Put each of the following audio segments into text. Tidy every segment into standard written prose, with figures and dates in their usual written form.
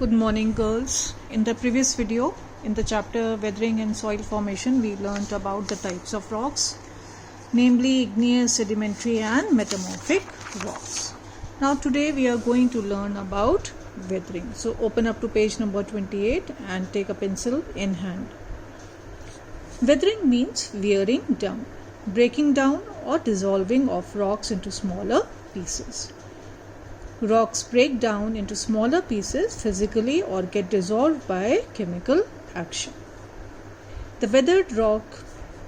Good morning, girls. In the previous video, in the chapter Weathering and Soil Formation, we learnt about the types of rocks, namely igneous, sedimentary and metamorphic rocks. Now today we are going to learn about weathering. So open up to page number 28 and take a pencil in hand. Weathering means wearing down, breaking down or dissolving of rocks into smaller pieces. Rocks break down into smaller pieces physically or get dissolved by chemical action. The weathered rock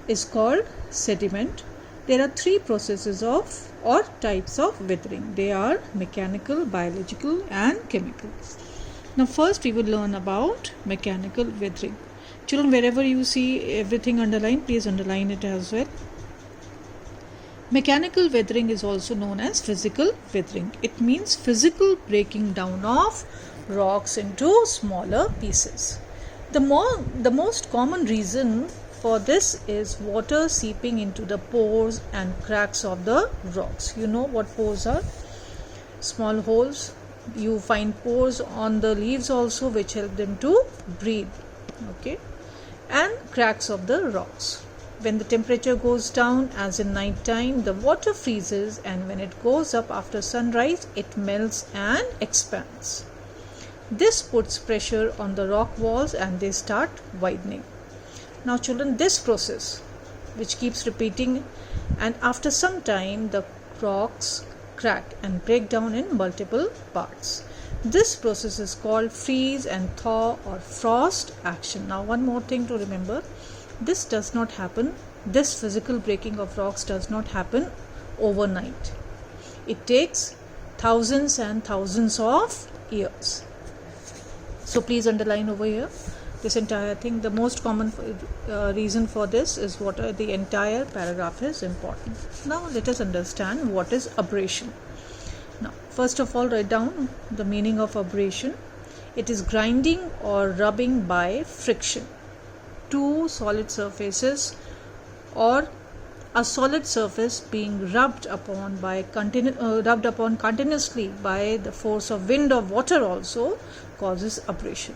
is called sediment. There are three processes of or types of weathering. They are mechanical, biological and chemical. Now first we will learn about mechanical weathering. Children, wherever you see everything underlined, please underline it as well. Mechanical weathering is also known as physical weathering. It means physical breaking down of rocks into smaller pieces. The most common reason for this is water seeping into the pores and cracks of the rocks. You know what pores are? Small holes. You find pores on the leaves also, which help them to breathe. Okay, and cracks of the rocks. When the temperature goes down, as in night time, the water freezes, and when it goes up after sunrise, it melts and expands. This puts pressure on the rock walls and they start widening. Now children, this process which keeps repeating, and after some time the rocks crack and break down in multiple parts. This process is called freeze and thaw or frost action. Now one more thing to remember. This physical breaking of rocks does not happen overnight. It takes thousands and thousands of years. So please underline over here this entire thing. The most common reason for this is water. The entire paragraph is important. Now let us understand what is abrasion. Now first of all, write down the meaning of abrasion. It is grinding or rubbing by friction. Two solid surfaces or a solid surface being rubbed upon continuously by the force of wind or water also causes abrasion.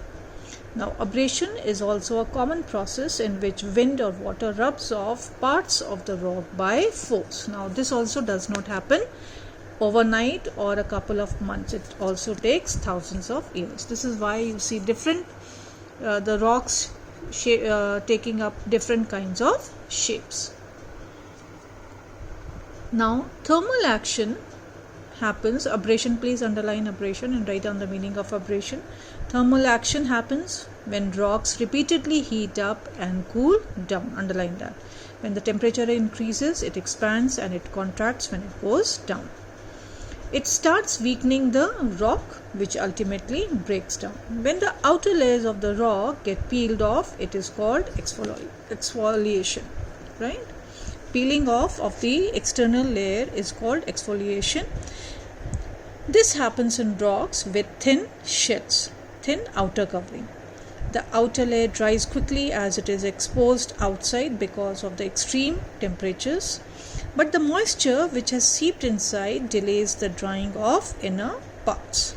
Now abrasion is also a common process in which wind or water rubs off parts of the rock by force. Now this also does not happen overnight or a couple of months. It also takes thousands of years. This is why you see the rocks taking up different kinds of shapes. Now thermal action happens. Abrasion, please underline abrasion and write down the meaning of abrasion. Thermal action happens when rocks repeatedly heat up and cool down. Underline that. When the temperature increases, it expands, and it contracts when it goes down. It starts weakening the rock, which ultimately breaks down. When the outer layers of the rock get peeled off, it is called exfoliation, right? Peeling off of the external layer is called exfoliation. This happens in rocks with thin shells, thin outer covering. The outer layer dries quickly as it is exposed outside because of the extreme temperatures. But the moisture which has seeped inside delays the drying of inner parts.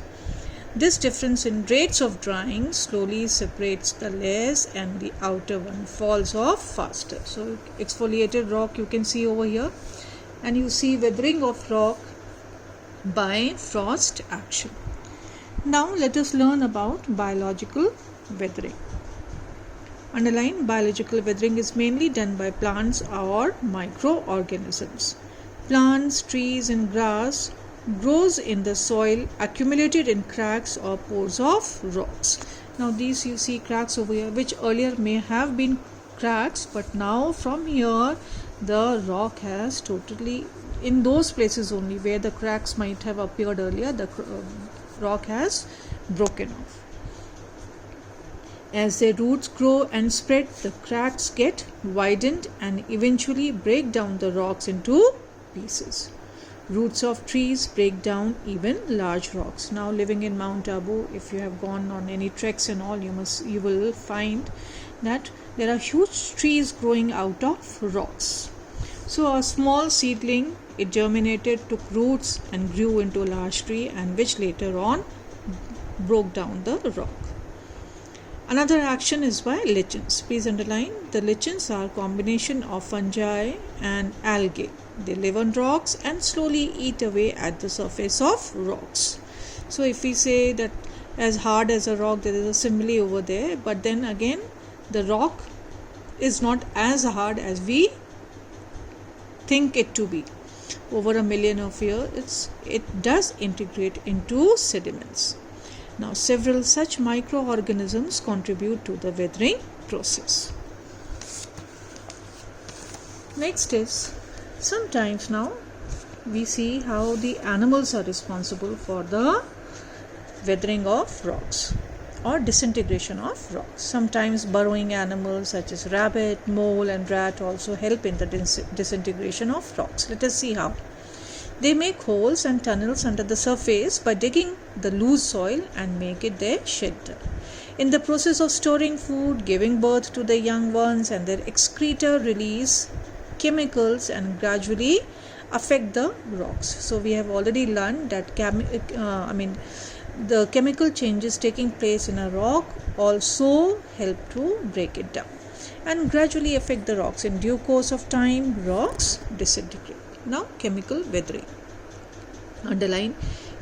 This difference in rates of drying slowly separates the layers and the outer one falls off faster. So exfoliated rock you can see over here, and you see weathering of rock by frost action. Now let us learn about biological weathering. Underline, biological weathering is mainly done by plants or microorganisms. Plants, trees and grass grows in the soil accumulated in cracks or pores of rocks. Now these you see cracks over here, which earlier may have been cracks, but now from here the rock has totally, in those places only where the cracks might have appeared earlier, the rock has broken off. As their roots grow and spread, the cracks get widened and eventually break down the rocks into pieces. Roots of trees break down even large rocks. Now living in Mount Abu, if you have gone on any treks and all, you will find that there are huge trees growing out of rocks. So a small seedling, it germinated, took roots and grew into a large tree, and which later on broke down the rock. Another action is by lichens. Please underline, the lichens are combination of fungi and algae. They live on rocks and slowly eat away at the surface of rocks. So if we say that as hard as a rock, there is a simile over there, but then again the rock is not as hard as we think it to be. Over a million of years, it does integrate into sediments. Now, several such microorganisms contribute to the weathering process. Next is, sometimes now we see how the animals are responsible for the weathering of rocks or disintegration of rocks. Sometimes burrowing animals such as rabbit, mole and rat also help in the disintegration of rocks. Let us see how. They make holes and tunnels under the surface by digging the loose soil and make it their shelter. In the process of storing food, giving birth to the young ones, and their excreta release chemicals and gradually affect the rocks. So we have already learned that the chemical changes taking place in a rock also help to break it down and gradually affect the rocks. In due course of time, rocks disintegrate. Now, chemical weathering. Underline,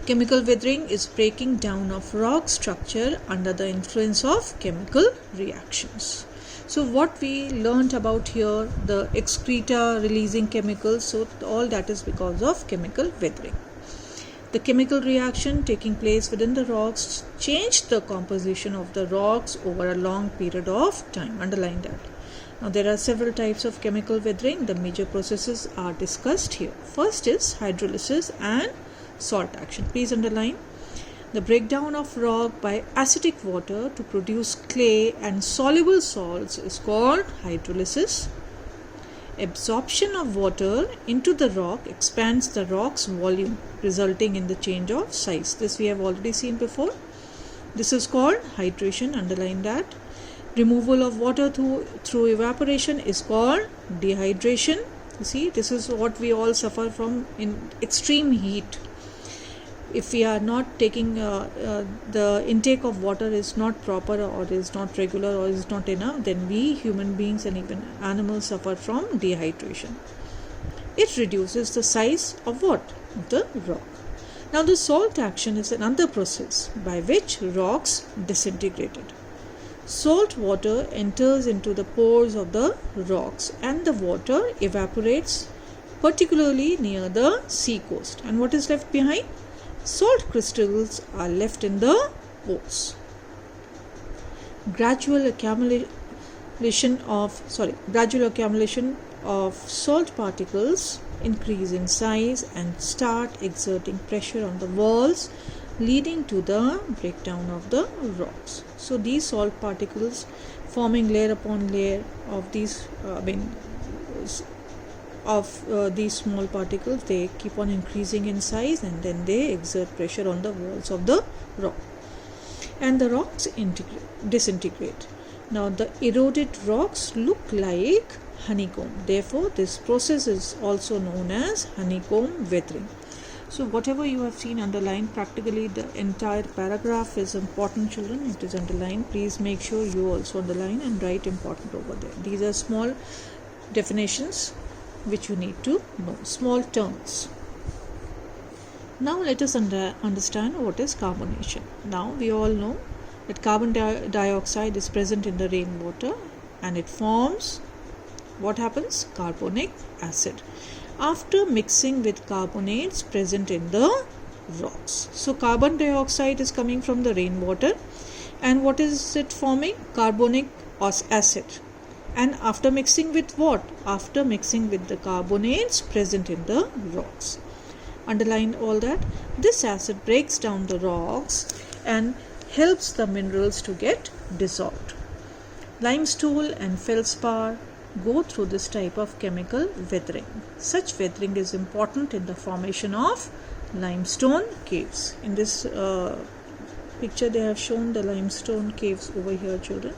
chemical weathering is breaking down of rock structure under the influence of chemical reactions. So what we learnt about here, the excreta releasing chemicals, so all that is because of chemical weathering. The chemical reaction taking place within the rocks changed the composition of the rocks over a long period of time. Underline that. Now, there are several types of chemical weathering. The major processes are discussed here. First is hydrolysis and salt action. Please underline. The breakdown of rock by acidic water to produce clay and soluble salts is called hydrolysis. Absorption of water into the rock expands the rock's volume, resulting in the change of size. This we have already seen before. This is called hydration. Underline that. Removal of water through evaporation is called dehydration. You see, this is what we all suffer from in extreme heat. If we are not taking the intake of water is not proper or is not regular or is not enough, then we human beings and even animals suffer from dehydration. It reduces the size of what? The rock. Now, the salt action is another process by which rocks disintegrated. Salt water enters into the pores of the rocks and the water evaporates, particularly near the sea coast. And what is left behind? Salt crystals are left in the pores. Gradual accumulation of salt particles increase in size and start exerting pressure on the walls, leading to the breakdown of the rocks. So these salt particles forming layer upon layer of these these small particles, they keep on increasing in size and then they exert pressure on the walls of the rock and the rocks disintegrate. Now, the eroded rocks look like honeycomb. Therefore, this process is also known as honeycomb weathering. So whatever you have seen underlined, practically the entire paragraph is important, children. It is underlined. Please make sure you also underline and write important over there. These are small definitions which you need to know, small terms. Now let us understand what is carbonation. Now we all know that carbon dioxide is present in the rainwater and it forms, what happens? Carbonic acid. After mixing with carbonates present in the rocks. So carbon dioxide is coming from the rainwater and what is it forming? Carbonic acid. And after mixing with what? After mixing with the carbonates present in the rocks. Underline all that. This acid breaks down the rocks and helps the minerals to get dissolved. Limestone and feldspar go through this type of chemical weathering. Such weathering is important in the formation of limestone caves. In this picture they have shown the limestone caves over here, children.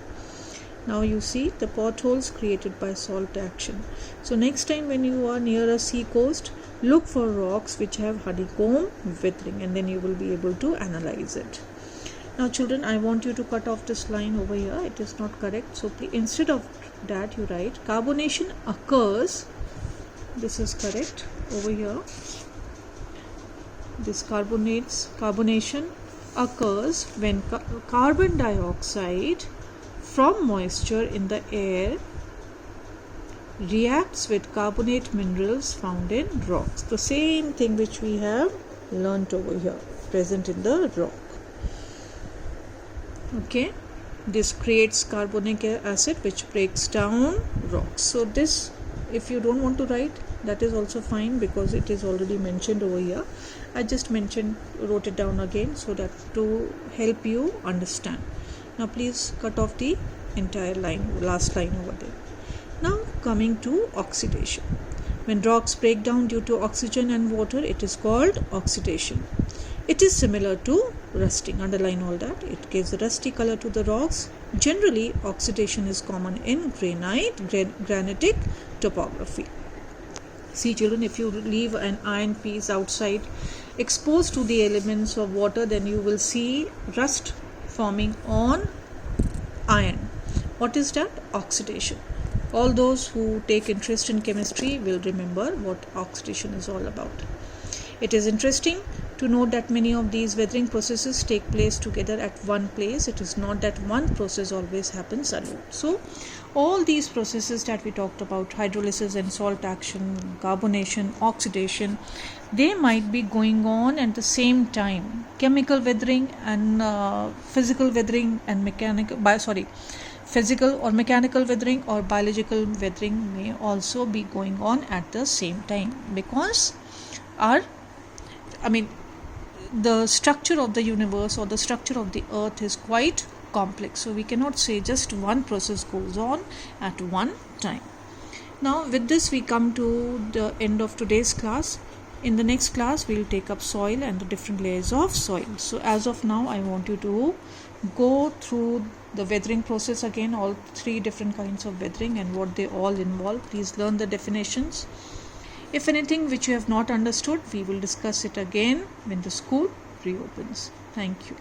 Now you see the potholes created by salt action. So next time when you are near a sea coast, look for rocks which have honeycomb weathering and then you will be able to analyze it. Now children, I want you to cut off this line over here. It is not correct. So instead of that you write carbonation occurs. This is correct over here. This carbonation occurs when carbon dioxide from moisture in the air reacts with carbonate minerals found in rocks. The same thing which we have learnt over here, present in the rock. Okay, this creates carbonic acid which breaks down rocks. So this, if you don't want to write, that is also fine because it is already mentioned over here. I just wrote it down again so that to help you understand. Now please cut off the entire line, last line over there. Now coming to oxidation. When rocks break down due to oxygen and water, it is called oxidation. It is similar to rusting. Underline all that. It gives a rusty color to the rocks. Generally, oxidation is common in granitic topography. See children, if you leave an iron piece outside exposed to the elements of water, then you will see rust forming on iron. What is that? Oxidation. All those who take interest in chemistry will remember what oxidation is all about. It is interesting to note that many of these weathering processes take place together at one place. It is not that one process always happens alone. So all these processes that we talked about, hydrolysis and salt action, carbonation, oxidation, they might be going on at the same time. Chemical weathering and physical weathering and physical or mechanical weathering or biological weathering may also be going on at the same time, because the structure of the universe or the structure of the earth is quite complex. So we cannot say just one process goes on at one time. Now with this we come to the end of today's class. In the next class we will take up soil and the different layers of soil. So as of now I want you to go through the weathering process again, all three different kinds of weathering and what they all involve. Please learn the definitions. If anything which you have not understood, we will discuss it again when the school reopens. Thank you.